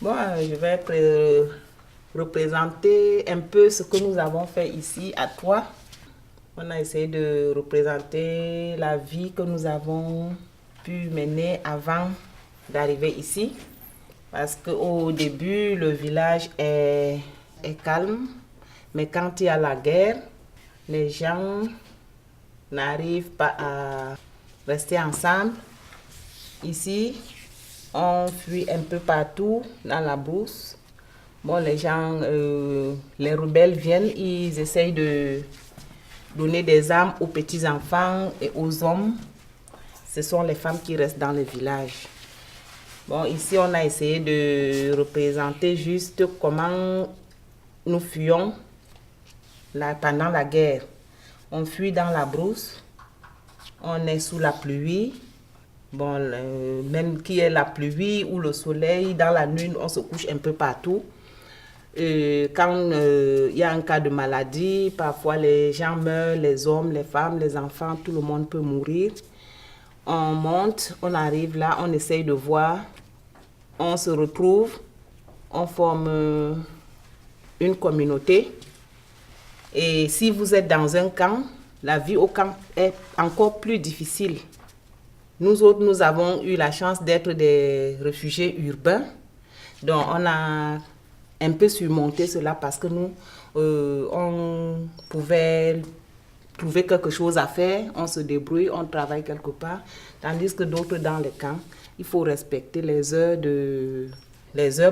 Bon, je vais représenter un peu ce que nous avons fait ici à Troyes. On a essayé de représenter la vie que nous avons pu mener avant d'arriver ici. Parce qu'au début, le village est calme. Mais quand il y a la guerre, les gens n'arrivent pas à rester ensemble. Ici, on fuit un peu partout dans la brousse. Bon, les gens, les rebelles viennent, ils essayent de donner des armes aux petits-enfants et aux hommes. Ce sont les femmes qui restent dans le village. Bon, ici, on a essayé de représenter juste comment nous fuyons pendant la guerre. On fuit dans la brousse, on est sous la pluie. Bon, même qu'il y ait la pluie ou le soleil, dans la nuit, on se couche un peu partout. Quand il y a un cas de maladie, parfois les gens meurent, les hommes, les femmes, les enfants, tout le monde peut mourir. On monte, on arrive là, on essaye de voir, on se retrouve, on forme une communauté. Et si vous êtes dans un camp, la vie au camp est encore plus difficile. Nous autres, nous avons eu la chance d'être des réfugiés urbains. Donc, on a un peu surmonté cela parce que nous, on pouvait trouver quelque chose à faire, on se débrouille, on travaille quelque part. Tandis que d'autres dans les camps, il faut respecter les heures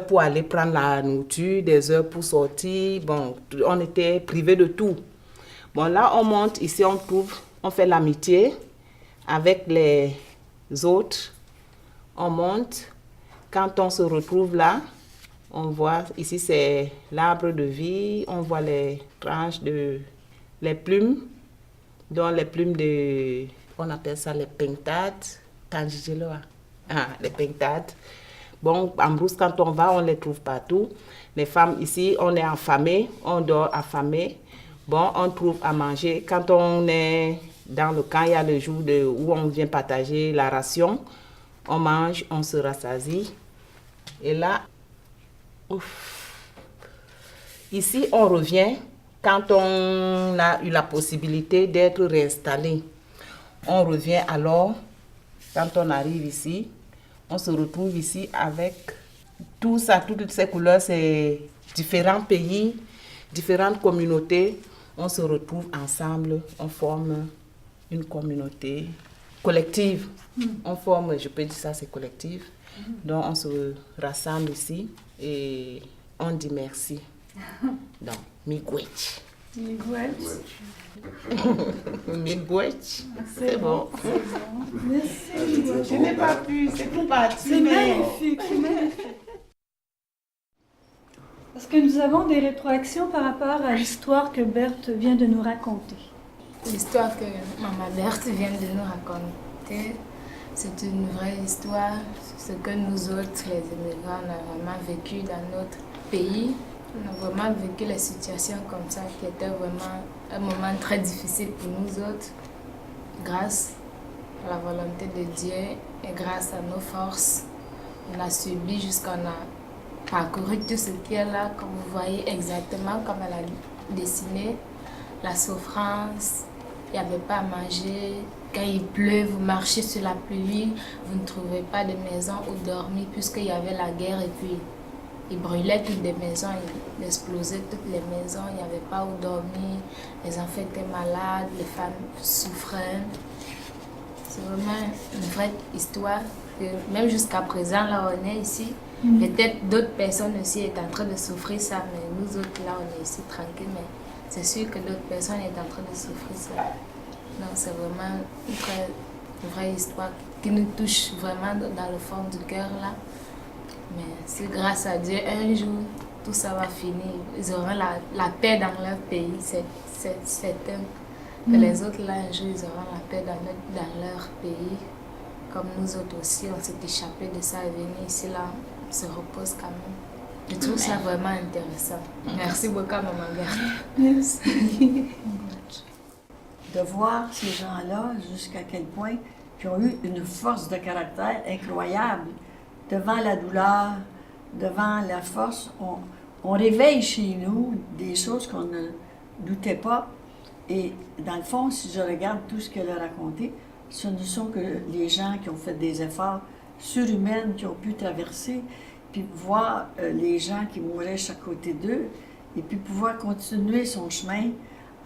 pour aller prendre la nourriture, des heures pour sortir. Bon, on était privés de tout. Bon, là, on monte, ici, on fait l'amitié avec les autres. On monte. Quand on se retrouve là, on voit, ici, c'est l'arbre de vie. On voit les tranches les plumes. Donc, les plumes on appelle ça les pintades. Les pintades. Bon, en brousse, quand on va, on les trouve partout. Les femmes ici, on est affamés, on dort affamés. Bon, on trouve à manger. Quand on est dans le camp, il y a le jour où on vient partager la ration. On mange, on se rassasie. Et là, ici, on revient quand on a eu la possibilité d'être réinstallé. On revient alors, quand on arrive ici, on se retrouve ici avec tout ça, toutes ces couleurs, c'est différents pays, différentes communautés. On se retrouve ensemble, on forme une communauté collective. On forme, je peux dire ça, c'est collectif. Donc on se rassemble ici et on dit merci. Donc, miigwech. Miigwech. Miigwech. C'est bon. Merci. Je n'ai pas pu, c'est tout parti. C'est magnifique, c'est magnifique. Parce que nous avons des rétroactions par rapport à l'histoire que Berthe vient de nous raconter. L'histoire que Maman Berthe vient de nous raconter, c'est une vraie histoire. Ce que nous autres, les immigrants, on a vraiment vécu dans notre pays. On a vraiment vécu les situations comme ça, qui étaient vraiment un moment très difficile pour nous autres. Grâce à la volonté de Dieu et grâce à nos forces, on a subi jusqu'à on a parcouru tout ce qui est là, comme vous voyez exactement comme elle a dessiné. La souffrance, il n'y avait pas à manger. Quand il pleut, vous marchez sur la pluie, vous ne trouvez pas de maison où dormir puisqu'il y avait la guerre et puis il brûlait toutes les maisons, il explosait toutes les maisons, il n'y avait pas où dormir, les enfants étaient malades, les femmes souffraient. C'est vraiment une vraie histoire que même jusqu'à présent, là on est ici, peut-être d'autres personnes aussi sont en train de souffrir ça, mais nous autres là on est ici tranquilles, mais c'est sûr que d'autres personnes sont en train de souffrir ça. Donc c'est vraiment une vraie histoire qui nous touche vraiment dans le fond du cœur là. Mais c'est grâce à Dieu, un jour, tout ça va finir. Ils auront la paix dans leur pays, c'est certain. Que les autres là, un jour, ils auront la paix dans leur pays. Comme nous autres aussi, on s'est échappé de ça et venir ici là, on se repose quand même. Je trouve ça vraiment intéressant. Merci beaucoup, Maman Berthe. Merci. De voir ces gens-là, jusqu'à quel point ils ont eu une force de caractère incroyable devant la douleur, devant la force, on réveille chez nous des choses qu'on ne doutait pas. Et dans le fond, si je regarde tout ce qu'elle a raconté, ce ne sont que les gens qui ont fait des efforts surhumains, qui ont pu traverser, puis voir les gens qui mouraient chaque côté d'eux, et puis pouvoir continuer son chemin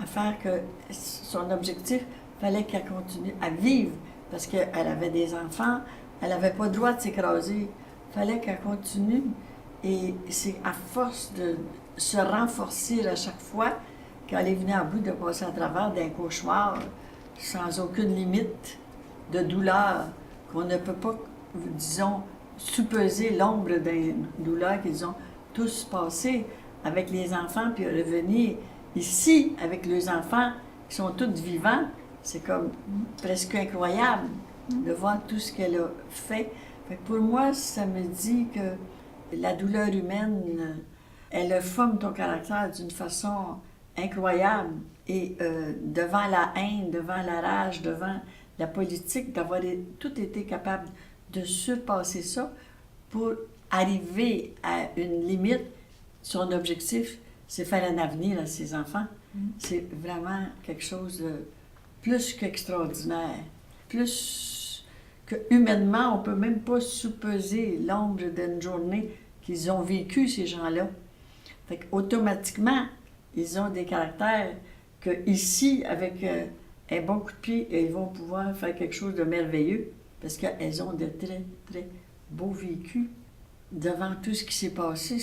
à faire que son objectif, fallait qu'elle continue à vivre, parce qu'elle avait des enfants, elle n'avait pas le droit de s'écraser, fallait qu'elle continue. Et c'est à force de se renforcer à chaque fois qu'elle est venue à bout de passer à travers d'un cauchemar sans aucune limite de douleur, qu'on ne peut pas, disons, supposer l'ombre d'une douleur qu'ils ont tous passé avec les enfants, puis revenir ici avec les enfants qui sont tous vivants. C'est comme presque incroyable de voir tout ce qu'elle a fait. Fait que pour moi, ça me dit que la douleur humaine, elle forme ton caractère d'une façon incroyable. Et devant la haine, devant la rage, devant la politique, d'avoir tout été capable de surpasser ça pour arriver à une limite. Son objectif, c'est faire un avenir à ses enfants. C'est vraiment quelque chose de plus qu'extraordinaire. Plus que humainement, on ne peut même pas supposer l'ombre d'une journée qu'ils ont vécu, ces gens-là. Fait qu'automatiquement, ils ont des caractères que ici, avec un bon coup de pied, ils vont pouvoir faire quelque chose de merveilleux parce qu'elles ont de très, très beaux vécus. Devant tout ce qui s'est passé,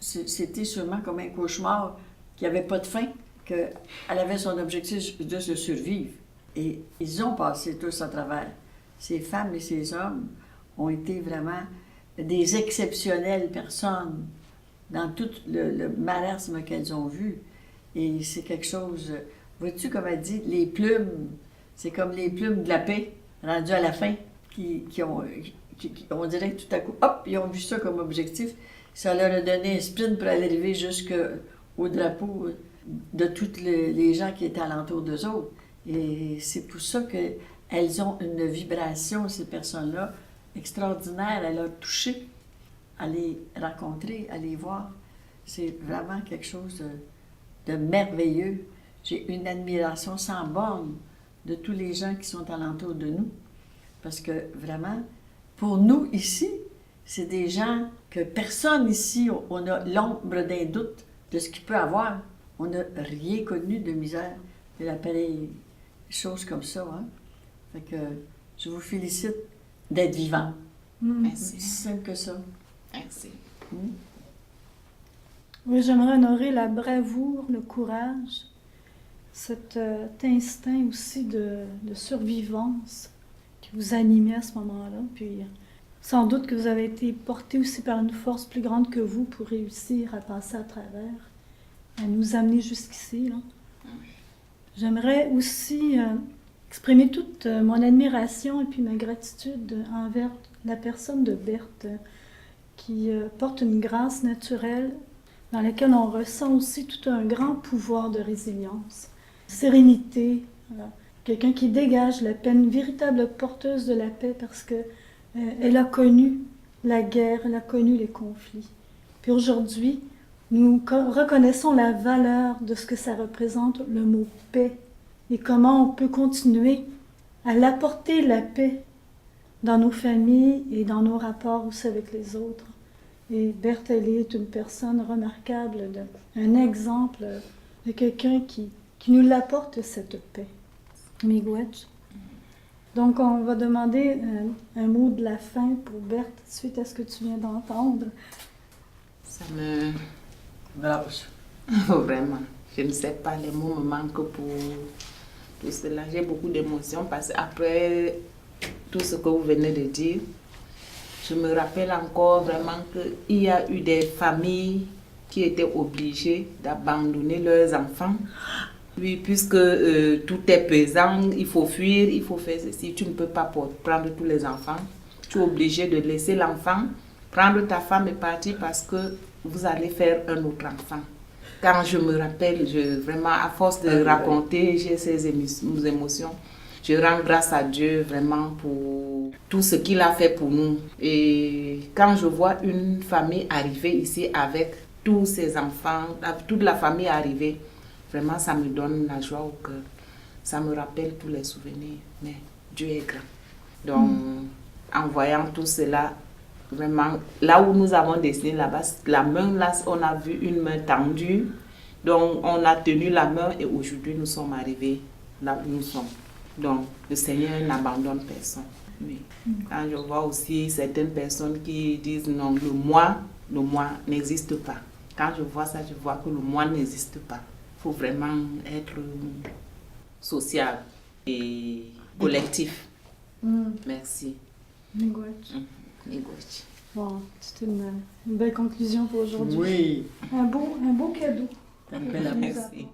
c'était sûrement comme un cauchemar qui n'avait pas de fin, qu'elle avait son objectif de se survivre. Et ils ont passé tous à travers. Ces femmes et ces hommes ont été vraiment des exceptionnelles personnes dans tout le marasme qu'elles ont vu. Et c'est quelque chose, vois-tu, comme elle dit, les plumes, c'est comme les plumes de la paix, rendues à la fin, on dirait que tout à coup, hop, ils ont vu ça comme objectif. Ça leur a donné un sprint pour arriver jusqu'au drapeau de tous les gens qui étaient alentour d'eux autres. Et c'est pour ça qu'elles ont une vibration, ces personnes-là, extraordinaire. Elle a touché à les rencontrer, à les voir. C'est vraiment quelque chose de merveilleux. J'ai une admiration sans borne de tous les gens qui sont alentour de nous. Parce que vraiment, pour nous ici, c'est des gens que personne ici, on a l'ombre d'un doute de ce qu'il peut avoir. On n'a rien connu de misère, de la pareille chose comme ça. Hein? Fait que je vous félicite d'être vivant. Merci. C'est simple que ça. Merci. Oui, j'aimerais honorer la bravoure, le courage, cet instinct aussi de survivance qui vous animait à ce moment-là. Puis sans doute que vous avez été porté aussi par une force plus grande que vous pour réussir à passer à travers, à nous amener jusqu'ici. Là. J'aimerais aussi exprimer toute mon admiration et puis ma gratitude envers la personne de Berthe qui porte une grâce naturelle dans laquelle on ressent aussi tout un grand pouvoir de résilience, sérénité, voilà. Quelqu'un qui dégage la paix, une véritable porteuse de la paix parce que elle a connu la guerre, elle a connu les conflits. Puis aujourd'hui, nous reconnaissons la valeur de ce que ça représente, le mot paix, et comment on peut continuer à l'apporter, la paix, dans nos familles et dans nos rapports aussi avec les autres. Et Berthe, elle est une personne remarquable, un exemple de quelqu'un qui nous l'apporte, cette paix. Miigwech. Donc, on va demander un mot de la fin pour Berthe, suite à ce que tu viens d'entendre. Ça me... Bravo. Vraiment. Je ne sais pas, les mots me manquent pour tout cela. J'ai beaucoup d'émotions parce qu'après tout ce que vous venez de dire, je me rappelle encore vraiment qu'il y a eu des familles qui étaient obligées d'abandonner leurs enfants. Oui, puisque tout est pesant, il faut fuir, il faut faire ceci. Tu ne peux pas prendre tous les enfants. Tu es obligé de laisser l'enfant, prendre ta femme et partir parce que vous allez faire un autre enfant. Quand je me rappelle, vraiment, à force de raconter, j'ai ces émotions. Je rends grâce à Dieu vraiment pour tout ce qu'il a fait pour nous. Et quand je vois une famille arriver ici avec tous ses enfants, toute la famille arrivée, vraiment ça me donne la joie au cœur. Ça me rappelle tous les souvenirs. Mais Dieu est grand. Donc, en voyant tout cela, vraiment, là où nous avons dessiné là-bas, la main là, on a vu une main tendue. Donc, on a tenu la main et aujourd'hui, nous sommes arrivés là où nous sommes. Donc, le Seigneur n'abandonne personne. Oui. Quand je vois aussi certaines personnes qui disent non, le moi n'existe pas. Quand je vois ça, je vois que le moi n'existe pas. Il faut vraiment être social et collectif. Merci. Miigwech. Miigwech. Bon, c'est une belle conclusion pour aujourd'hui. Oui. Un beau cadeau. T'as une belle Merci. Merci.